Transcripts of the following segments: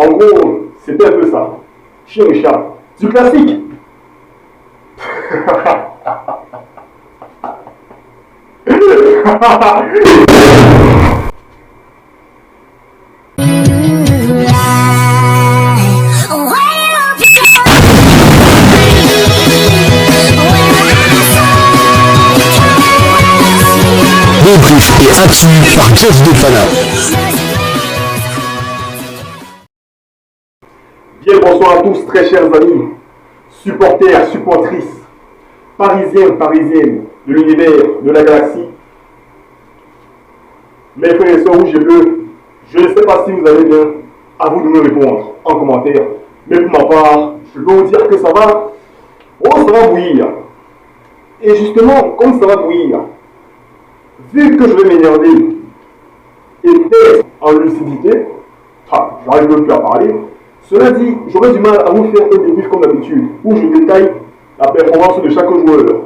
En gros, c'était un peu ça. Chien et chat. Du classique. Débrief et actu par Jeff Defana. Bien bonsoir à tous, très chers amis, supporters, supportrices, parisiens, parisiennes de l'univers, de la galaxie. Mes frères et sœurs rouges et bleus, je ne sais pas si vous allez bien, à vous de me répondre en commentaire. Mais pour ma part, je peux vous dire que ça va, ça va bouillir. Et justement, comme ça va bouillir, vu que je vais m'énerver et être en lucidité, j'arrive même plus à parler. Cela dit, j'aurais du mal à vous faire un débrief comme d'habitude, où je détaille la performance de chaque joueur.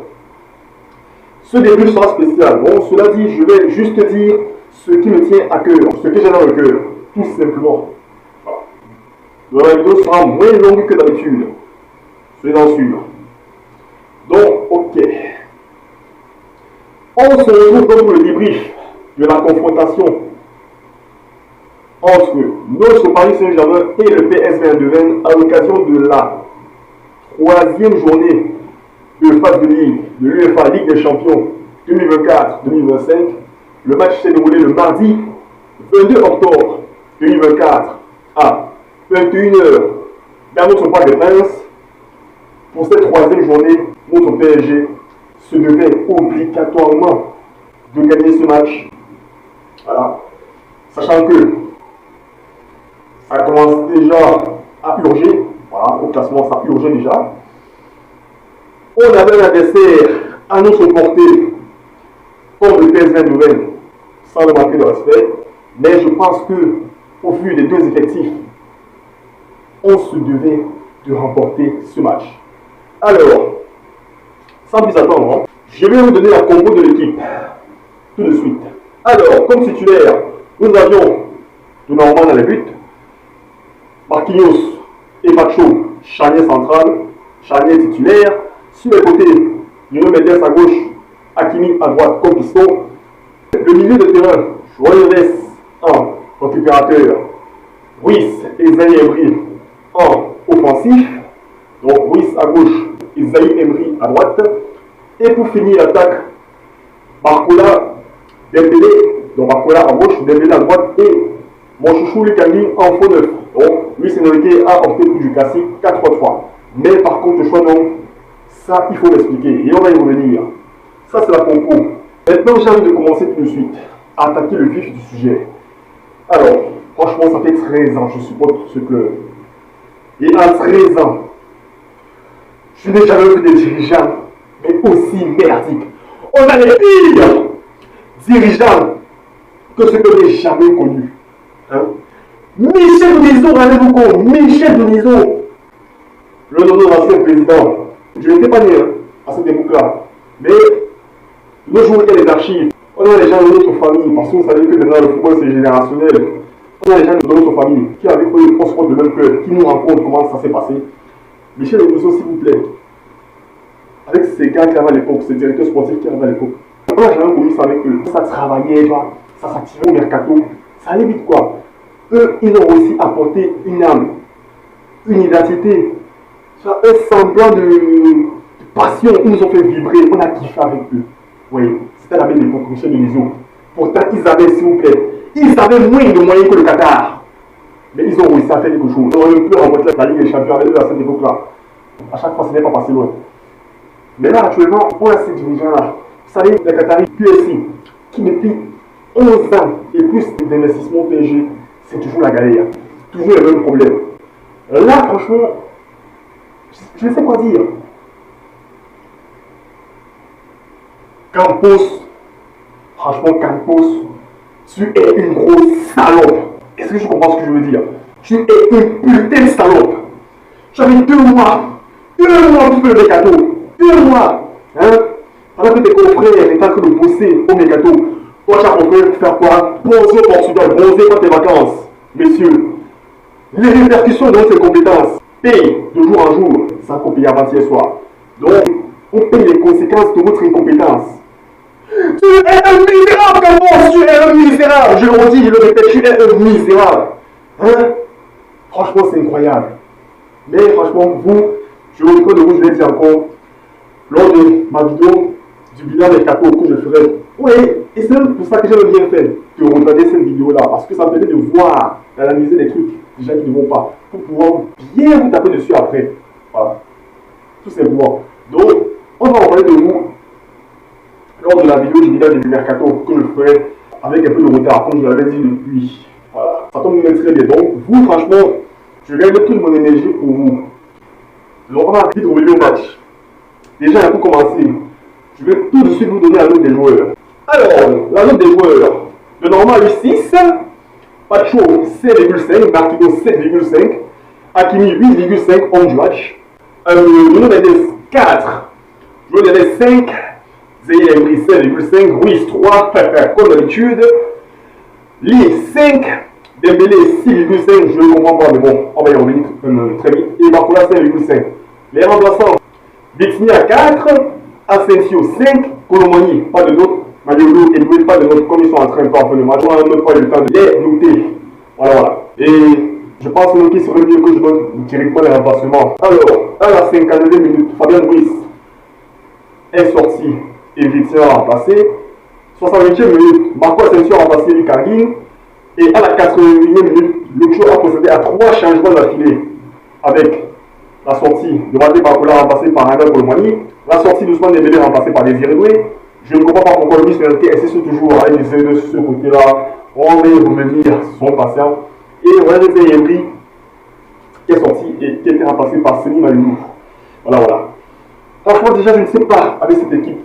Ce débrief sera spécial. Bon, cela dit, je vais juste dire ce qui me tient à cœur, ce que j'ai dans le cœur, tout simplement. Voilà. La vidéo sera moins longue que d'habitude, soyez-en sûrs. Donc, ok. On se retrouve donc pour le débrief de la confrontation entre notre Paris Saint-Germain et le PSV Eindhoven à l'occasion de la troisième journée de phase de ligue de l'UEFA Ligue des Champions 2024-2025. Le match s'est déroulé le mardi 22 octobre 2024 à 21h dans notre Parc des Princes. Pour cette troisième journée, notre PSG se devait obligatoirement de gagner ce match. Voilà. Sachant que ça commence déjà à urger. Voilà, au classement, ça urgeait déjà. On avait un adversaire à notre portée, comme le PSV Eindhoven, sans le manquer de respect. Mais je pense que, au vu des deux effectifs, on se devait de remporter ce match. Alors, sans plus attendre, je vais vous donner la compo de l'équipe tout de suite. Alors, comme titulaire, nous avions de Normand dans les buts, Marquinhos et Pacho, charnier central, charnier titulaire. Sur les côtés, Nuno Mendes à gauche, Hakimi à droite comme piston. Le milieu de terrain, João Neves en récupérateur, Ruiz et Zaï Emery en offensif. Donc Ruiz à gauche et Zaï Emery à droite. Et pour finir l'attaque, Barcola, Dembélé, donc Barcola à gauche, Dembélé à droite et mon chouchou Lucani en faux neuf. Donc Luis Enrique a opté pour du classique 4-3-3. Mais par contre, le choix non, ça il faut l'expliquer et on va y revenir. Ça c'est la compo. Maintenant j'ai envie de commencer tout de suite à attaquer le vif du sujet. Alors, franchement, ça fait 13 ans que je supporte ce club. Et à 13 ans, je n'ai jamais vu des dirigeants, mais aussi merdiques. On a les pires dirigeants que ce que j'ai jamais connu. Hein? Michel Denisot, rendez-vous compte, Michel Denisot, le nom de l'ancien président. Je n'étais pas né à cette époque-là. Mais nos jours, il y a les archives. On a les gens de notre famille, parce que vous savez que maintenant le football c'est générationnel. On a les gens de notre famille qui avaient pris le transport de même club, qui nous racontent comment ça s'est passé. Michel Denisot, s'il vous plaît, avec ces gars qui avaient à l'époque, ces directeurs sportifs qui avaient à l'époque, on n'a jamais connu ça avec eux. Ça travaillait, ça s'activait au mercato, ça allait vite quoi. Eux, ils ont aussi apporté une âme, une identité, un semblant de passion. Ils nous ont fait vibrer, on a kiffé avec eux. Oui, c'était la belle époque, Michel Denisot. Pourtant, ils avaient, s'il vous plaît, ils avaient moins de moyens que le Qatar. Mais ils ont réussi à faire quelque chose. Ils ont un peu remporté la Ligue des Champions avec eux à cette époque-là. À chaque fois, ce n'est pas passé loin. Mais là, actuellement, on a ces dirigeants-là. Vous savez, les Qataris, QSI, qui depuis 11 ans et plus d'investissement PSG, c'est toujours la galère. Toujours les mêmes problèmes. Là, franchement, je ne sais quoi dire. Campos, franchement, Campos, tu es une grosse salope. Est-ce que je comprends ce que je veux dire? Tu es une putain de salope. J'avais 2 mois pour faire le mercato. 2 mois. Hein? Pendant que tes confrères étaient en train de bosser au mercato, toi, tu as compris faire quoi? Bronzer au Portugal, bronzer pour tes vacances. Messieurs, Les répercussions de ses compétences payent de jour en jour, ça qu'on paye avant-hier soir. Donc, on paye les conséquences de votre incompétence. Tu es un misérable, Calvos, tu es un misérable. Je le redis, je le répète, tu es un misérable. Hein? Franchement, c'est incroyable. Mais franchement, vous, je vous reconnais de vous, je l'ai dit encore, lors de ma vidéo du bilan des cadeaux que je ferai. Oui, et c'est pour ça que j'aime bien faire, de regarder cette vidéo-là, parce que ça me permet de voir, d'analyser les trucs déjà qui ne vont pas, pour pouvoir bien vous taper dessus après. Voilà. Tout simplement. Donc, on va en parler de vous lors de la vidéo du bilan du mercato que je ferai avec un peu de retard, comme je l'avais dit depuis. Voilà. Ça tombe très bien. Donc, vous, franchement, je gagne toute mon énergie pour vous. Donc, on va vite revenir au match. Déjà, un coup commencé. Je vais tout de suite vous donner la note des joueurs. Alors, la note des joueurs. Le normal 6, Pacho 7,5, Marquinhos 7,5, Hakimi 8,5, homme du match. Nuno Mendes 4, João Neves 5, Zaïre Emery 7,5, Ruiz 3, comme d'habitude, Lee 5, Dembélé 6,5, je ne comprends pas, mais bon, on va y revenir très vite, et Barcola 5,5. Les remplaçants, Vitinha 4, Asensio 5, Colomani, pas de note, Madioulou et Louis, pas de note, comme ils sont en train de faire le match, on n'a même pas eu le temps de les noter. Voilà. Et je pense même qu'il serait mieux que je donne directement les remplacements. Alors, à la 52e minute, Fabien Ruiz est sorti et Vitinha a remplacé. 68e minute, Marco Asensio a remplacé Lukaku. Et à la 81e minute, Lucho a procédé à 3 changements d'affilée avec la sortie de Maté Barcola remplacé par Randal Colomani, la sortie d'Ousmane Dembélé remplacé par Désiré Doué. Je ne comprends pas pourquoi Luis Enrique insiste toujours à essayer de ce côté-là. On va y revenir, son patient. Et Zaïre Emery qui est sorti et qui a été remplacé par Seny Malou. Voilà. Franchement, déjà, je ne sais pas avec cette équipe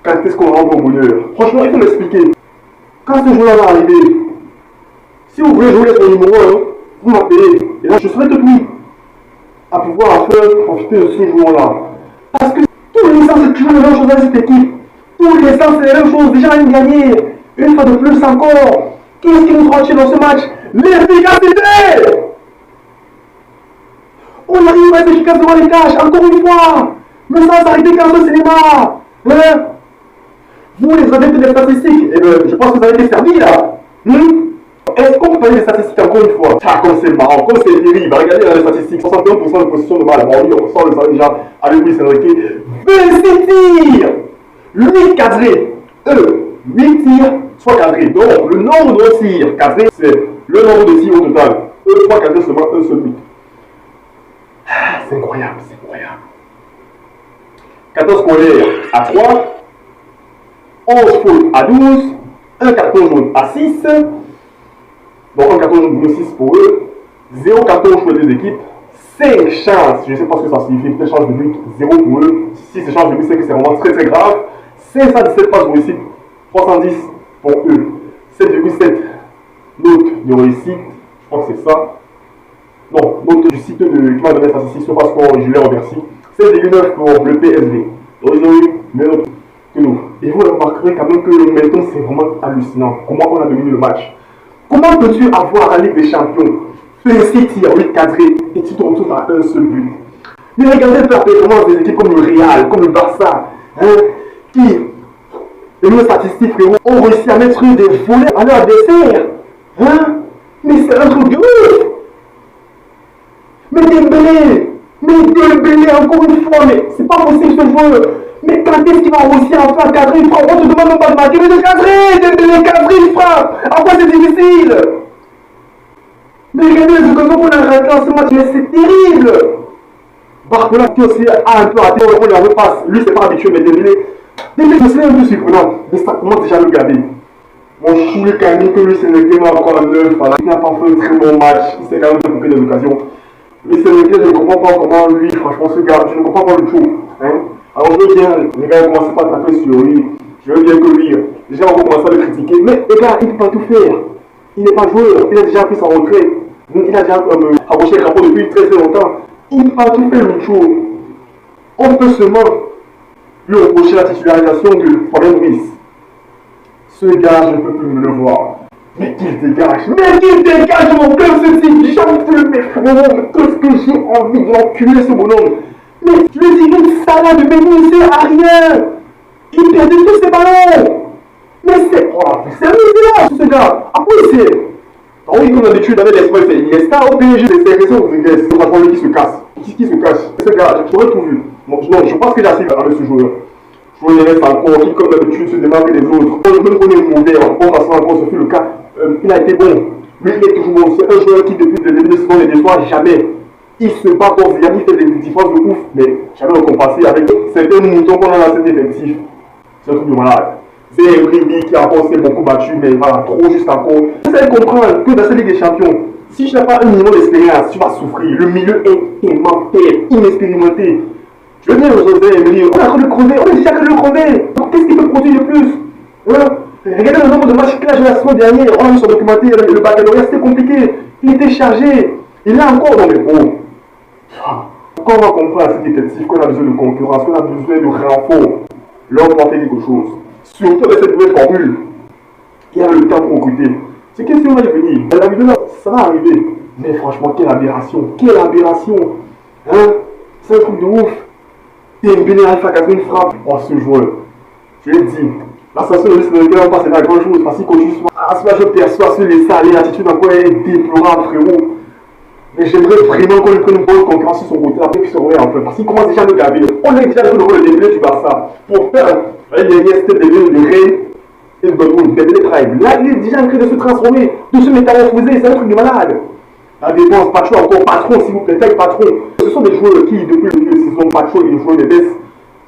quand est-ce qu'on rentre au bonheur. Franchement, il faut m'expliquer. Quand ce joueur-là va arriver, si vous voulez jouer sur le numéro 1, vous m'appelez. Et là, je serai tout oui à pouvoir faire profiter de ce joueur-là. Parce que tous les ans, c'est toujours la même chose avec cette équipe. Tous les ans, c'est la même chose. Déjà, on a gagné. Une fois de plus encore. Qu'est-ce qui nous retient dans ce match? L'efficacité! On arrive à être efficace devant les tâches, encore une fois. Mais sans s'arrêter qu'à ce cinéma. Hein? Vous, les adeptes des statistiques, eh bien, je pense que vous avez été servis là. Est-ce qu'on peut parler des statistiques encore une fois? Ah, comme c'est marrant, comme c'est terrible. Regardez là, les statistiques. 61% de possession de balle. Bon, oui, on sort le salaire déjà avec Luis Enrique. 26 tirs! 8 cadrés. 8 tirs, soit cadrés. Donc, le nombre de tirs cadrés, c'est le nombre de tirs au total. 3 cadrés seulement, un seul but. C'est incroyable, c'est incroyable. 14 scolaires à 3, 11 fautes à 12, un carton jaune à 6, donc un carton jaune 6 pour eux, 0 carton pour les deux équipes, 5 chances, je ne sais pas ce que ça signifie, peut-être chance de but, 0 pour eux, si c'est chance de but, c'est que c'est vraiment très très grave, 517 passes de réussite, 310 pour eux, 7,7 notes de réussite, je crois que c'est ça. Non, note du site de qui m'a donné sa statistique parce que je l'ai remercié. 7,9 pour le PSV. Donc ils ont eu meilleure note que nous. Et vous remarquerez quand même que maintenant c'est vraiment hallucinant. Comment on a dominé le match. Comment peux-tu avoir la Ligue des Champions, faire 6 tirs, 8 cadrés et tu te retrouves à un seul but? Mais regardez la performance des équipes comme le Real, comme le Barça, qui, les nos statistiques frérot, ont réussi à mettre des volets à leur adversaire. Mais c'est un truc de ouf. Mais Dembélé encore une fois, mais c'est pas possible ce joueur. Mais quand est-ce qu'il va réussir à faire cadrer? Il frappe, on te demande même pas de marquer, mais de cadrer, Dembélé cadrer, il frappe. En quoi c'est difficile? Mais regardez les occasions qu'on a ratées en ce match, mais c'est terrible. Barcola qui aussi a un peu raté, on lui repasse. Lui c'est pas habitué, mais Dembélé c'est un peu surprenant. Mais ça commence déjà à le garder. Mon chou le Camille que lui c'est le game encore en 9, il n'a pas fait un très bon match, il s'est quand même fait beaucoup des occasions. Mais c'est lequel je ne comprends pas comment lui, franchement, ce gars, je ne comprends pas le tout. Alors je veux bien, les gars, commencez pas à taper sur lui. Je veux bien que lui, déjà on va commencer à le critiquer. Mais les gars, il ne peut pas tout faire. Il n'est pas joueur, il a déjà pris son retrait. Il a déjà approché le drapeau depuis très longtemps. Il ne peut pas tout faire le tout. On peut seulement lui reprocher la titularisation de Fabien Ruiz. Ce gars, je ne peux plus me le voir. Mais qu'il dégage de mon club ce type. J'ai envie de le faire, frérot. Qu'est-ce que j'ai envie de l'enculer ce bonhomme. Mais je lui dis, une salade de béni, il sert à rien. Il perdait tous ses ballons. Mais c'est... Oh, c'est un misérable ce gars. Après c'est... Ah oui, comme d'habitude, avec l'esprit, c'est Iniesta au PSG, c'est raison Rodriguez. C'est pas lui qui se casse. Qui se cache. Ce gars, j'aurais tout vu. Non, je pense que j'ai assez avec ce joueur. Je vois reste encore qui, comme d'habitude, se démarque des autres. Même qu'on est mauvais, on va se encore, ce fut le cas. Il a été bon. Lui, il est toujours bon. C'est un joueur qui, depuis le début de saison, ne déçoit jamais. Il se bat pour Zidane, il fait des différences de ouf, mais jamais le compenser avec certains moutons qu'on a dans cet effectif. C'est un truc de malade. C'est Emery qui a encore s'est beaucoup battu, mais voilà, trop juste encore. Vous allez comprendre que dans cette Ligue des Champions, si je n'ai pas un minimum d'expérience, tu vas souffrir. Le milieu est tellement faible, inexpérimenté. Je veux bien José Emery, on est en train de crever, on est déjà en train de crever. Donc qu'est-ce qu'il peut produire de plus Regardez le nombre de matchs qu'il a joué la semaine dernière, on a vu son documentaire, le baccalauréat, c'était compliqué. Il était chargé. Il est encore dans les bons. Quand on va comprendre à cet effectif qu'on a besoin de concurrence, qu'on a besoin de renfort, là on doit faire quelque chose. Surtout avec cette nouvelle formule, qui a le temps pour recruter. C'est question va y venir. La vidéo, ça va arriver. Mais franchement, quelle aberration. Quelle aberration. Hein? C'est un truc de ouf. Dembélé arrive à 4 frappes. Oh, ce joueur. Je l'ai dit. L'ascension de l'Est va passer à grand chose. Parce qu'il continue souvent. À ce moment, je perçois se laisser aller. L'attitude encore est déplorable, frérot. Mais j'aimerais vraiment qu'on lui prenne une bonne concurrence sur son côté. Après qu'il se remet en fait. Parce qu'il commence déjà à me gaver. On a déjà le rôle de Dembélé du Barça. Pour faire un dernier step de Rennes et de Dortmund. Dembélé travaille. Là, il est déjà en train de se transformer, de se métamorphoser. C'est un truc de malade. La défense, Pacho encore, patron s'il vous plaît, taille patron. Ce sont des joueurs qui, depuis le début de saison, Pacho et les joueurs de baisse.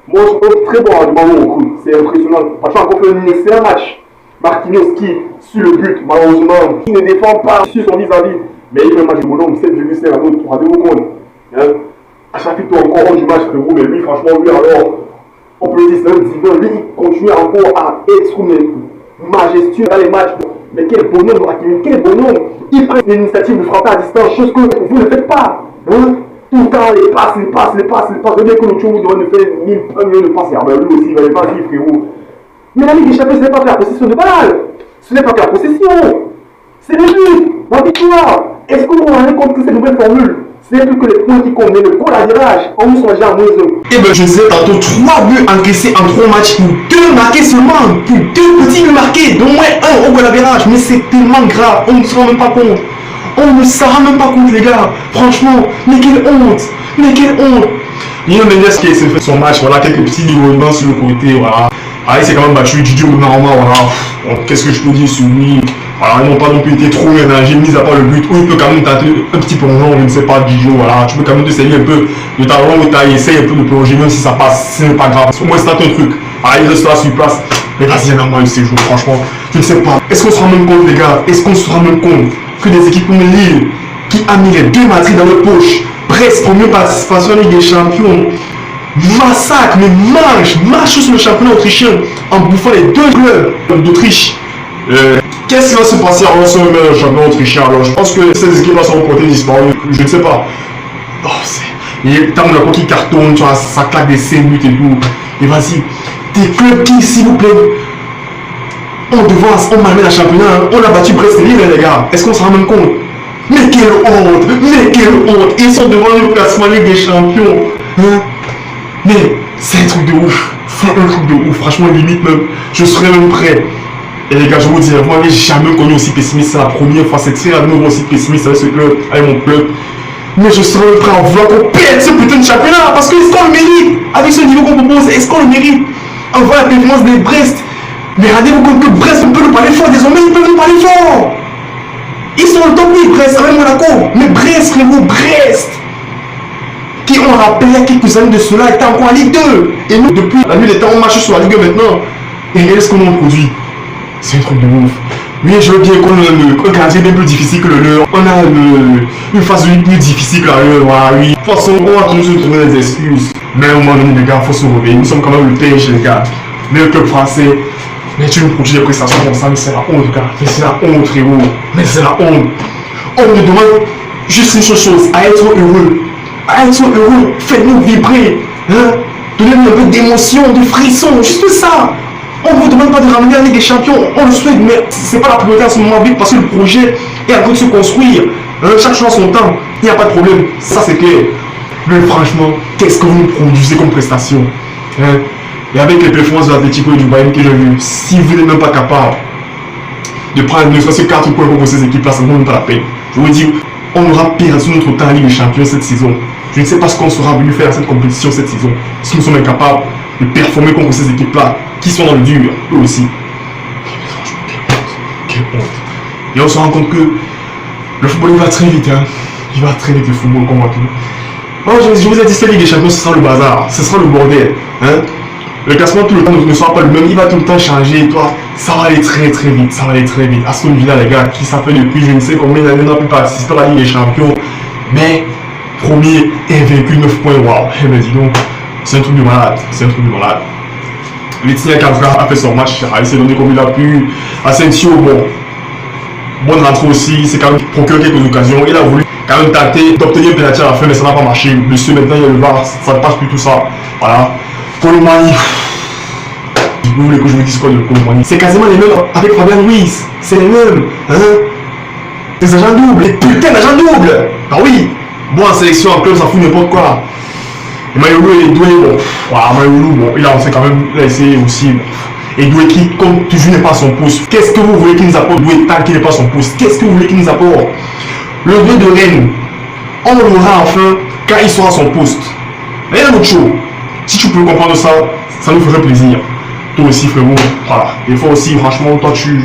Moi, je trouve très bon à du ballon au coup. C'est impressionnant. Pacho a encore fait un excellent match. Marquinhos qui, sur le but, malheureusement, qui ne défend pas sur son vis-à-vis. Mais il fait un match de bonhomme, 7,5 à l'autre, rendez-vous compte. Hein? À chaque fois, encore du match, frérot, mais lui, franchement, lui, alors, on peut dire c'est un divin. Lui, il continue encore à être majestueux dans les matchs. Mais quel bonhomme, Hakimi, quel bonhomme. Il prend l'initiative de frapper à distance, chose que vous ne faites pas. Hein? Tout le temps, les passes. Je veux que le Tchou doit nous faire 1000 millions de passes. Ah ben lui aussi, il va les passer, frérot. Mais la Ligue des Champions, ce n'est pas que la possession de balle. Ce n'est pas que la possession. C'est le but, la victoire. Est-ce qu'on va rendre compte que cette nouvelle formule, c'est plus que les points qui comptent, le goal à virage, on nous soit déjà à moins 1. Eh ben je disais tantôt, 3 buts encaissés en 3 matchs pour 2 marqués seulement, pour 2 petits buts marqués, d'au moins 1 au goal à virage. Mais c'est tellement grave, on ne se rend même pas compte. On ne s'en rend même pas compte les gars. Franchement, mais quelle honte. Mais quelle honte. Nuno Mendes qui s'est fait son match, voilà, quelques petits niveaux sur le côté, voilà. Ah, il s'est quand même battu du dur normalement, voilà. Qu'est-ce que je peux dire sur lui? Voilà, ils n'ont pas non plus été trop énergiques, mis à part le but, où il peut quand même tenter un petit plongeon, je ne sais pas, Dijon, voilà. Tu peux quand même te saigner un peu de ta longue taille, essaye un peu de plonger, même si ça passe, ce n'est pas grave. Au moins, c'est un truc. Ah, il reste là sur place. Mais vas-y, il y en a moins de ces jours, franchement. Je ne sais pas. Est-ce qu'on se rend même compte, les gars? Est-ce qu'on se rend même compte que des équipes comme Lille, qui a mis les 2 matrices dans leur poche, presque première participation en Ligue des Champions, massacre, mais marche sur le championnat autrichien en bouffant les 2 clubs d'Autriche. Qu'est-ce qui va se passer avant ce championnat autrichien? Alors je pense que ces équipes-là seront portées disparues, je ne sais pas. Oh, et tant Monaco qui cartonne, tu vois, ça claque des 5 buts et tout. Et vas-y, des clubs qui, s'il vous plaît, on devance, on malmène le championnat, on a battu Brest et Lille, les gars. Est-ce qu'on se rend même compte? Mais quelle honte! Mais quelle honte! Ils sont devant le classement Ligue des Champions. Hein? Mais c'est un truc de ouf. C'est un truc de ouf. Franchement, limite même, je serais même prêt. Et les gars, je vous dis, moi, je n'ai jamais connu aussi pessimiste. C'est la première fois. C'est très rarement aussi pessimiste avec ce club, avec mon club. Mais je serais même prêt à vouloir qu'on perde ce putain de championnat. Parce que est-ce qu'on le mérite? Avec ce niveau qu'on propose, est-ce qu'on le mérite? On voit la performance des Brest. Mais rendez-vous compte que Brest, on peut nous parler fort. Désormais, ils peuvent nous parler fort. Ils sont le top 8, Brest, avec Monaco. Mais Brest, frérot, Brest, qui on rappelle il y a quelques années de cela, était encore en Ligue 2. Et nous, depuis la nuit des temps, on marche sur la Ligue 1 maintenant. Et regardez ce qu'on a produit. C'est un truc de ouf. Oui, je veux bien qu'on ait un gardien bien plus difficile que le leur. On a une phase de vie plus difficile que la leur. Voilà, oui. De toute façon, on va toujours trouver des excuses. Mais à un moment donné, les gars, il faut se réveiller. Nous sommes quand même le PSG, les gars. Mais le club français. Mais tu nous produis des prestations comme ça, mais c'est la honte, gars. Mais c'est la honte, frérot. Mais c'est la honte. On nous demande juste une seule chose, à être heureux. À être heureux. Faites-nous vibrer. Hein? Donnez-nous un peu d'émotion, de frisson, juste ça. On ne vous demande pas de ramener la Ligue des Champions, on le souhaite, mais c'est pas la priorité en ce moment parce que le projet est en train de se construire. Chaque chose a son temps, il n'y a pas de problème, ça c'est clair. Mais franchement, qu'est-ce que vous nous produisez comme prestation, hein? Et avec les performances de l'Atlético et du Bayern que j'ai vu, si vous n'êtes même pas capable de prendre ne serait-ce que 4 points contre ces équipes-là, ça ne vaut même pas la peine. Je vous dis, on aura perdu notre temps en Ligue des Champions cette saison. Je ne sais pas ce qu'on sera venu faire à cette compétition cette saison. Si nous sommes incapables de performer contre ces équipes-là, qui sont dans le dur, eux aussi. Mais franchement, quelle honte. Et on se rend compte que le football il va très vite, hein. Il va très vite le football, comme on tout. Oh, je vous ai dit, cette Ligue des Champions, ce sera le bazar, ce sera le bordel, hein. Le classement tout le temps ne sera pas le même, il va tout le temps changer, toi, ça va aller très très vite, ça va aller très vite. Aston Villa, les gars, qui s'appelle depuis je ne sais combien d'années n'a pu participer à la Ligue des Champions, mais premier et vaincu 9 points, waouh, eh ben dis donc, c'est un truc de malade, c'est un truc de malade. Vitinha Cavra a fait son match, il s'est donné comme il a pu. Asensio, bon, bonne rentrée aussi, c'est quand même procuré quelques occasions, il a voulu quand même tenter d'obtenir un penalty à la fin, mais ça n'a pas marché. Monsieur, maintenant il y a le VAR, ça ne passe plus tout ça, voilà. Colomani, vous voulez que je vous dise quoi de Colomani? C'est quasiment les mêmes avec Fabian Ruiz, c'est les mêmes, hein? Des agents doubles, des putains d'agents doubles. Ah oui, bon en sélection, en club, ça fout n'importe quoi. Et Mayolo et Doué, bon, voilà, Mayolo, bon, il a quand même, il a essayé aussi, bon. Et Doué qui, comme toujours, n'est pas à son poste. Qu'est-ce que vous voulez qu'il nous apporte, Doué, tant qu'il n'est pas à son poste? Qu'est-ce que vous voulez qu'il nous apporte? Le Doué de Rennes, on l'aura enfin quand il sera à son poste. Rien d'autre chose. Si tu peux comprendre ça, ça nous ferait plaisir. Toi aussi, frérot, voilà. Des fois aussi, franchement, toi, tu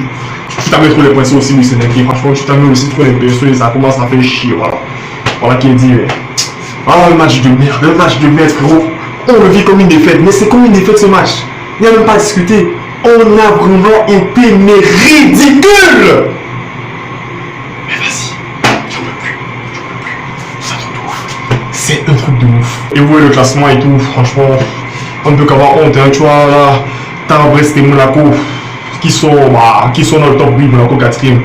t'amènes trop les pinceaux aussi, oui, c'est dingue. Franchement, tu t'amènes aussi trop les pinceaux et ça commence à faire chier, voilà. Voilà qui est dit, mais... Ah, un match de merde, frérot. On le vit comme une défaite, mais c'est comme une défaite ce match. Il n'y a même pas à discuter. On a vraiment été, mais ridicule. Mais vas-y, j'en peux plus. C'est un truc de ouf. C'est un truc de ouf. Et vous voyez le classement et tout, franchement, on ne peut qu'avoir honte, hein. Tu vois, là, t'as Brest et Monaco qui sont dans le top 8, Monaco 4ème.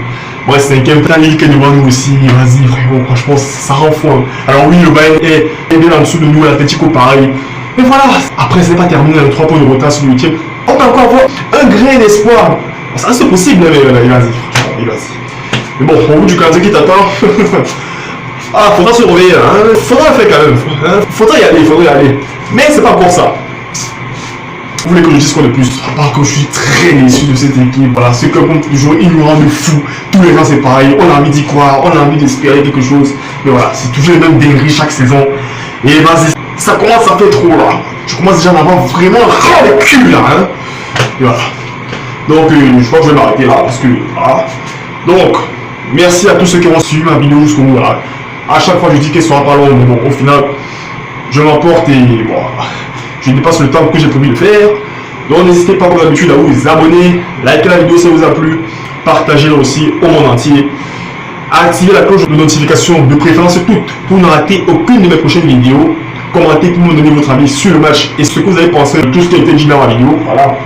Brest 5ème, t'as Lille qui est devant nous aussi. Vas-y, vraiment, franchement, ça rend fou, hein. Alors oui, le Bayern est bien en dessous de nous, l'Atlético pareil. Mais voilà, après c'est pas terminé, on a 3 points de retard sur le 8ème. On peut encore avoir un grain d'espoir. Ça c'est possible, mais vas-y, franchement, vas-y. Mais bon, au bout du candidat qui t'attend, ah, faudra se réveiller, hein. Faudra le faire quand même, hein. Faudra y aller. Mais c'est pas encore ça. Vous voulez que je dise quoi de plus? À part que je suis très déçu de cette équipe. Voilà, ce club comme toujours, il nous rend de fou. Tous les ans c'est pareil, on a envie d'y croire, on a envie d'espérer quelque chose. Mais voilà, c'est toujours les mêmes dingueries chaque saison. Et vas-y, ça commence à faire trop là. Je commence déjà à en avoir vraiment ras le cul là, hein. Et voilà. Donc je crois que je vais m'arrêter là parce que voilà. Donc, merci à tous ceux qui ont suivi ma vidéo jusqu'au bout là. À chaque fois je dis qu'elle sera pas longue, mais bon, au final, je m'emporte et bon, je dépasse le temps que j'ai prévu de faire. Donc n'hésitez pas comme d'habitude à vous abonner, likez la vidéo si ça vous a plu, partagez-la aussi au monde entier. Activez la cloche de notification de préférence toutes pour ne rater aucune de mes prochaines vidéos. Commentez pour me donner votre avis sur le match et ce que vous avez pensé de tout ce qui a été dit dans ma vidéo. Voilà.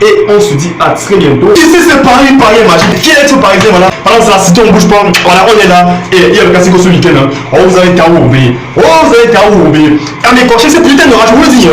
Et on se dit à très bientôt. Ici c'est Paris, Magique. Qui est ce Parisien, voilà. Alors c'est la cité, on bouge pas. Voilà, on est là. Et il y a le classico ce week-end. Hein. Oh, vous avez KO, oh, vous avez KO. Ah mais coachez ces putains de rage, je vous le dis.